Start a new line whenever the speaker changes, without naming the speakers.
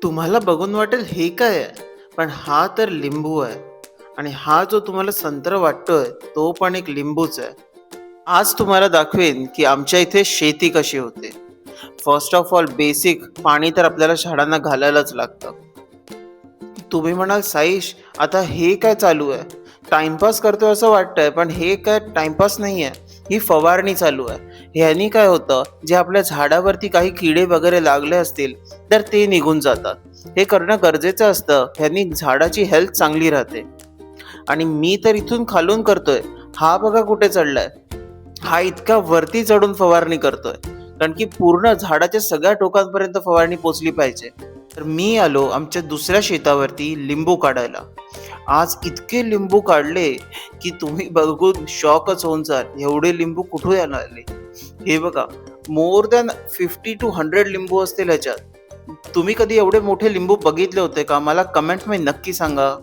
तुम्हाला बघून वाटेल हे काय आहे? पण हा तर लिंबू आहे. आणि हा जो तुम्हाला संत्र वाटतोय, तो पण एक लिंबूच आहे. आज तुम्हाला दाखवेन, की आमच्या इथे शेती कशी होते. फर्स्ट ऑफ ऑल बेसिक पाणी तर आपल्याला झाडांना घालायलाच लागतं. तुम्ही म्हणाल, "साईश, आता हे काय चालू आहे? टाईमपास करतोय असं वाटतंय, पण हे काय टाईमपास नाहीये. ही फवारणी चालू आहे. ह्यानी काय होतं, जे आपल्या झाडावरती काही किडे वगैरे लागले असतील, तर ते निघून जातात. हे करणं गरजेचं असतं. ह्यानी झाडाची हेल्थ चांगली राहते." आणि मी तर इथून खालून करतोय. हा बघा कुठे चढलाय. हा इतका वरती चढून फवारणी करतोय. कारण की पूर्ण झाडाच्या सगळ्या टोकांपर्यंत फवारणी पोहोचली पाहिजे. तर मी आलो आमच्या दुसऱ्या शेतावरती लिंबू काढायला. आज इतके लिंबू काढले, की तुम्ही बघून शॉकच होऊन जाल. एवढे लिंबू कुठून आले? हे बघा, मोर दॅन 50 टू 100 लिंबू असतील ह्याच्यात. तुम्ही कधी एवढे मोठे लिंबू बघितले होते का? मला कमेंटमध्ये नक्की सांगा.